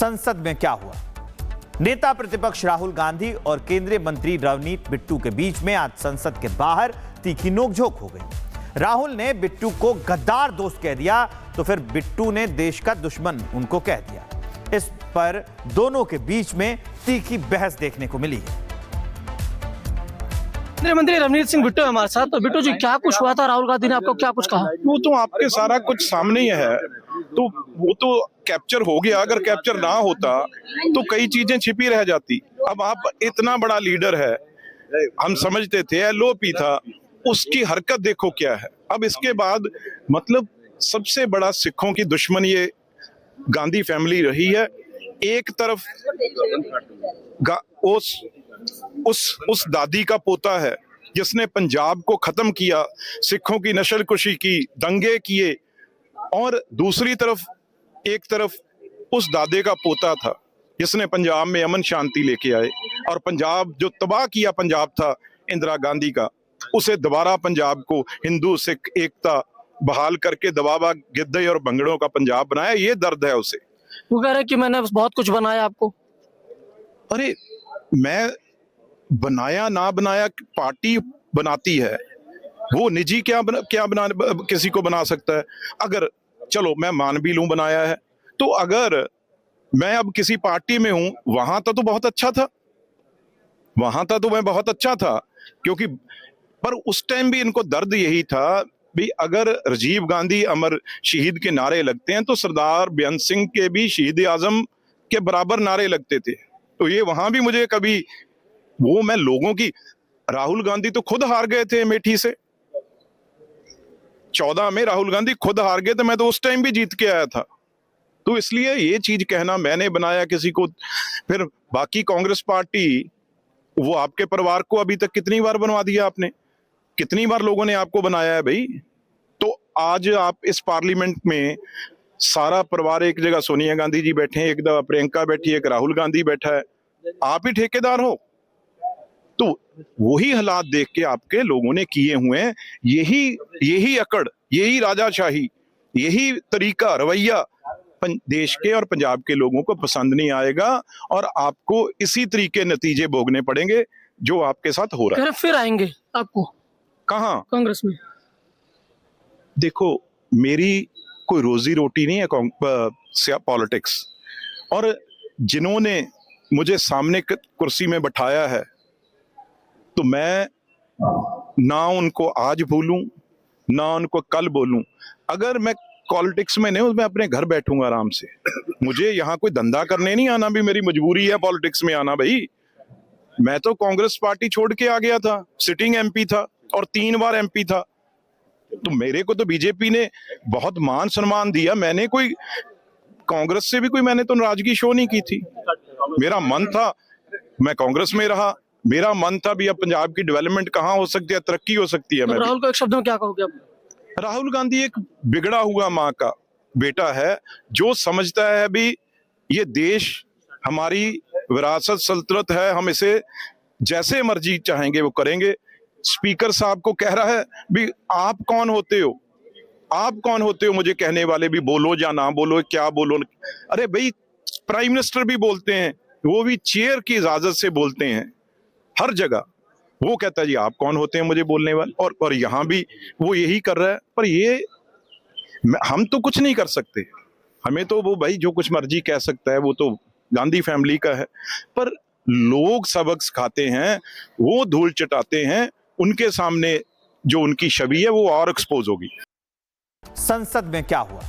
संसद में क्या हुआ? नेता प्रतिपक्ष राहुल गांधी और केंद्रीय मंत्री रवनीत बिट्टू के बीच में आज संसद के बाहर तीखी नोकझोंक हो गई। राहुल ने बिट्टू को गद्दार दोस्त कह दिया तो फिर बिट्टू ने देश का दुश्मन उनको कह दिया। इस पर दोनों के बीच में तीखी बहस देखने को मिली है। केंद्रीय मंत्री रवनीत सिंह बिट्टू हमारे साथ। तो बिट्टू जी, क्या कुछ हुआ था? राहुल गांधी ने आपको क्या कुछ कहा? वो तो आपके सारा कुछ सामने ही है, तो वो तो कैप्चर हो गया। अगर कैप्चर ना होता तो कई चीजें छिपी रह जाती। अब आप इतना बड़ा लीडर है, हम समझते थे एलओपी था, उसकी हरकत देखो क्या है। अब इसके बाद मतलब सबसे बड़ा सिखों की दुश्मन ये गांधी फैमिली रही है। एक तरफ उस दादी का पोता है जिसने पंजाब को खत्म किया, सिखों की नस्लकुशी की, दंगे किए, और दूसरी तरफ एक तरफ उस दादे का पोता था जिसने पंजाब में अमन शांति लेके आए, और पंजाब जो तबाह किया पंजाब था इंदिरा गांधी का, उसे दोबारा पंजाब को हिंदू सिख एकता बहाल करके दबावा गिद्दई और भंगड़ों का पंजाब बनाया। ये दर्द है उसे। वो कह रहे हैं कि मैंने बहुत कुछ बनाया आपको। अरे मैं बनाया ना बनाया, पार्टी बनाती है, वो निजी क्या बना किसी को बना सकता है। अगर चलो मैं मान भी लूं बनाया है, तो अगर मैं अब किसी पार्टी में हूं, वहां तो बहुत अच्छा था, वहां था तो मैं बहुत अच्छा था, क्योंकि पर उस टाइम भी इनको दर्द यही था भी अगर राजीव गांधी अमर शहीद के नारे लगते हैं तो सरदार बेअंत सिंह के भी शहीद आजम के बराबर नारे लगते थे। तो ये वहां भी मुझे कभी वो मैं लोगों की, राहुल गांधी तो खुद हार गए थे अमेठी से 14 में, राहुल गांधी खुद हार गए थे, मैं तो उस टाइम भी जीत के आया था। तो इसलिए ये चीज कहना मैंने बनाया किसी को, फिर बाकी कांग्रेस पार्टी, वो आपके परिवार को अभी तक कितनी बार बनवा दिया आपने, कितनी बार लोगों ने आपको बनाया है भाई। तो आज आप इस पार्लियामेंट में सारा परिवार एक जगह, सोनिया गांधी जी बैठे हैं, एक दफा प्रियंका बैठी है, एक राहुल गांधी बैठा है, आप ही ठेकेदार हो। तो वही हालात देख के आपके लोगों ने किए हुए हैं। यही अकड़, यही राजाशाही, यही तरीका रवैया देश के और पंजाब के लोगों को पसंद नहीं आएगा, और आपको इसी तरीके नतीजे भोगने पड़ेंगे जो आपके साथ हो रहा है। फिर आएंगे आपको कहां? कांग्रेस में। देखो, मेरी कोई रोजी रोटी नहीं है पॉलिटिक्स, और जिन्होंने मुझे सामने कुर्सी में बैठाया है, तो मैं ना उनको आज भूलूं ना उनको कल बोलूं। अगर मैं पॉलिटिक्स में नहीं, मैं अपने घर बैठूंगा आराम से। मुझे यहाँ कोई धंधा करने नहीं आना, भी मेरी मजबूरी है पॉलिटिक्स में आना भाई। मैं तो कांग्रेस पार्टी छोड़ के आ गया था, सिटिंग एमपी था और 3 बार एमपी था। तो मेरे को तो बीजेपी ने बहुत मान सम्मान दिया। मैंने कोई कांग्रेस से भी कोई मैंने तो नाराजगी शो नहीं की थी। मेरा मन था, मैं कांग्रेस में रहा, मेरा मन था भी अब पंजाब की डेवलपमेंट कहाँ हो सकती है, तरक्की हो सकती है। तो राहुल को एक शब्द में क्या कहोगे आप? राहुल गांधी एक बिगड़ा हुआ माँ का बेटा है, जो समझता है भी ये देश हमारी विरासत सल्तनत है, हम इसे जैसे मर्जी चाहेंगे वो करेंगे। स्पीकर साहब को कह रहा है भी आप कौन होते हो, आप कौन होते हो मुझे कहने वाले, भी बोलो या ना बोलो, क्या बोलो। अरे भाई, प्राइम मिनिस्टर भी बोलते हैं, वो भी चेयर की इजाजत से बोलते हैं हर जगह। वो कहता है जी आप कौन होते हैं मुझे बोलने वाले, और यहाँ भी वो यही कर रहा है। पर ये हम तो कुछ नहीं कर सकते, हमें तो वो भाई जो कुछ मर्जी कह सकता है, वो तो गांधी फैमिली का है। पर लोग सबक सिखाते हैं, वो धूल चटाते हैं, उनके सामने जो उनकी छवि है वो और एक्सपोज होगी। संसद में क्या हुआ?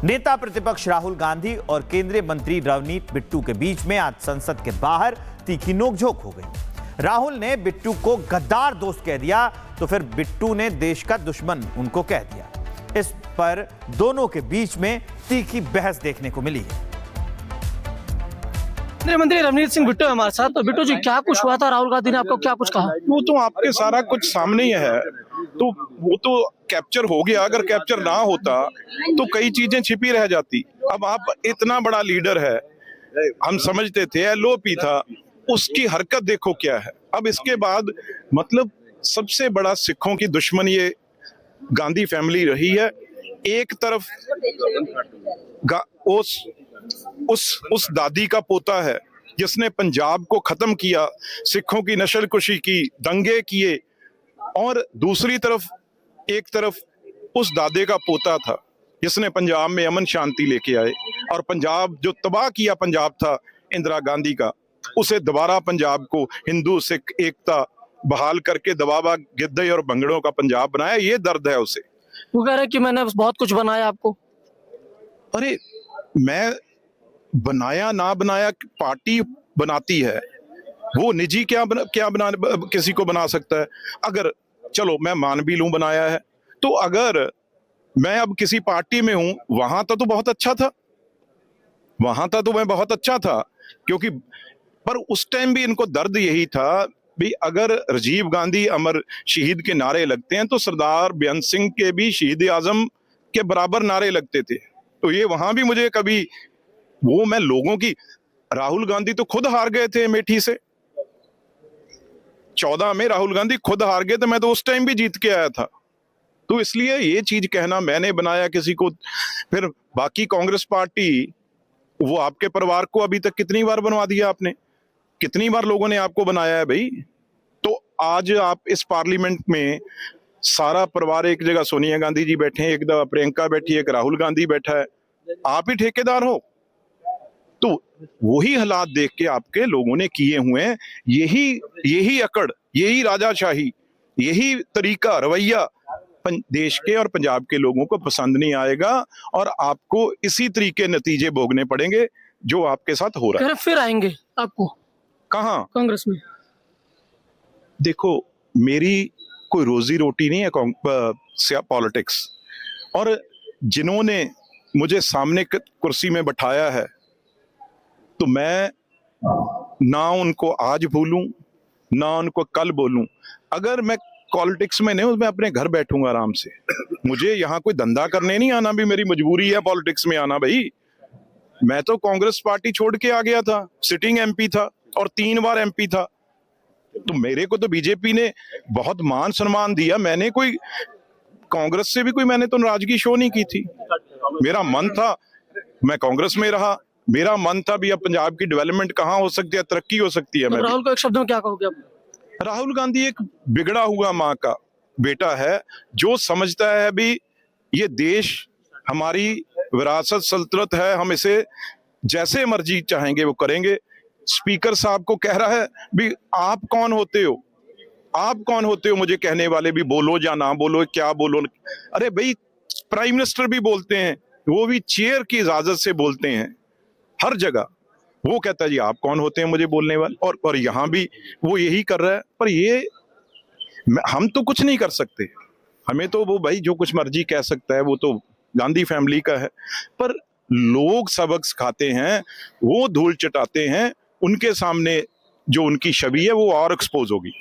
नेता प्रतिपक्ष राहुल गांधी और केंद्रीय मंत्री रवनीत बिट्टू के बीच में आज संसद के बाहर तीखी नोकझोंक हो गई। राहुल ने बिट्टू को गद्दार दोस्त कह दिया तो फिर बिट्टू ने देश का दुश्मन उनको कह दिया। इस पर दोनों के बीच में तीखी बहस देखने को मिली है। केंद्रीय मंत्री रवनीत सिंह बिट्टू हमारे साथ। तो बिट्टू जी, क्या कुछ हुआ था? राहुल गांधी ने आपको क्या कुछ कहा? वो तो आपके सारा कुछ सामने ही है, तो वो तो कैप्चर हो गया। अगर कैप्चर ना होता तो कई चीजें छिपी रह जाती। अब आप इतना बड़ा लीडर है, हम समझते थे एलओपी था, उसकी हरकत देखो क्या है। अब इसके बाद मतलब सबसे बड़ा सिखों की दुश्मन ये गांधी फैमिली रही है। एक तरफ उस दादी का पोता है जिसने पंजाब को खत्म किया, सिखों की नस्लकुशी की, दंगे किए, और दूसरी तरफ एक तरफ उस दादे का पोता था जिसने पंजाब में अमन शांति लेके आए, और पंजाब जो तबाह किया पंजाब था इंदिरा गांधी का, उसे दोबारा पंजाब को हिंदू सिख एकता बहाल करके दबावा गिद्दई और भंगड़ों का पंजाब बनाया। ये दर्द है उसे। वो कह रहे हैं कि मैंने बहुत कुछ बनाया आपको। अरे मैं बनाया ना बनाया, पार्टी बनाती है, वो निजी क्या बना किसी को बना सकता है। अगर चलो मैं मान भी लूं बनाया है, तो अगर मैं अब किसी पार्टी में हूं, वहां तो बहुत अच्छा था, वहां तो मैं बहुत अच्छा था, क्योंकि पर उस टाइम भी इनको दर्द यही था भी अगर राजीव गांधी अमर शहीद के नारे लगते हैं तो सरदार बेअंत सिंह के भी शहीद आजम के बराबर नारे लगते थे। तो ये वहां भी मुझे कभी वो मैं लोगों की, राहुल गांधी तो खुद हार गए थे अमेठी से 14 में, राहुल गांधी खुद हार गए थे, मैं तो उस टाइम भी जीत के आया था। तो इसलिए ये चीज कहना मैंने बनाया किसी को, फिर बाकी कांग्रेस पार्टी, वो आपके परिवार को अभी तक कितनी बार बनवा दिया आपने, कितनी बार लोगों ने आपको बनाया है भाई। तो आज आप इस पार्लियामेंट में सारा परिवार एक जगह, सोनिया गांधी जी बैठे हैं, एक जगह प्रियंका बैठी है, एक राहुल गांधी बैठा है, आप ही ठेकेदार हो। तो वही हालात देख के आपके लोगों ने किए हुए हैं, यही अकड़, यही राजाशाही, यही तरीका रवैया देश के और पंजाब के लोगों को पसंद नहीं आएगा, और आपको इसी तरीके नतीजे भोगने पड़ेंगे जो आपके साथ हो रहा है। फिर आएंगे आपको कहाँ? कांग्रेस में। देखो मेरी कोई रोजी रोटी नहीं है पॉलिटिक्स, और जिन्होंने मुझे सामने कुर्सी में बैठाया है, तो मैं ना उनको आज भूलूं ना उनको कल बोलूं। अगर मैं पॉलिटिक्स में नहीं हूं, मैं अपने घर बैठूंगा आराम से, मुझे यहाँ कोई धंधा करने नहीं आना, भी मेरी मजबूरी है पॉलिटिक्स में आना भाई। मैं तो कांग्रेस पार्टी छोड़ के आ गया था, सिटिंग एमपी था और 3 बार एमपी था, तो मेरे को तो बीजेपी ने बहुत मान सम्मान दिया। मैंने कोई कांग्रेस से भी कोई मैंने तो नाराजगी शो नहीं की थी। मेरा मन था, मैं कांग्रेस में रहा, मेरा मन था भी अब पंजाब की डेवलपमेंट कहाँ हो सकती है, तरक्की हो सकती है। मैं राहुल को एक शब्द में क्या कहोगे आप? राहुल गांधी एक बिगड़ा हुआ माँ का बेटा है, जो समझता है भी ये देश हमारी विरासत सल्तनत है, हम इसे जैसे मर्जी चाहेंगे वो करेंगे। स्पीकर साहब को कह रहा है भी आप कौन होते हो, आप कौन होते हो मुझे कहने वाले, भी बोलो या ना बोलो, क्या बोलो। अरे भाई प्राइम मिनिस्टर भी बोलते हैं, वो भी चेयर की इजाजत से बोलते हैं हर जगह। वो कहता है जी आप कौन होते हैं मुझे बोलने वाले, और यहाँ भी वो यही कर रहा है। पर ये हम तो कुछ नहीं कर सकते, हमें तो वो भाई जो कुछ मर्जी कह सकता है, वो तो गांधी फैमिली का है। पर लोग सबक सिखाते हैं, वो धूल चटाते हैं, उनके सामने जो उनकी छवि है वो और एक्सपोज होगी।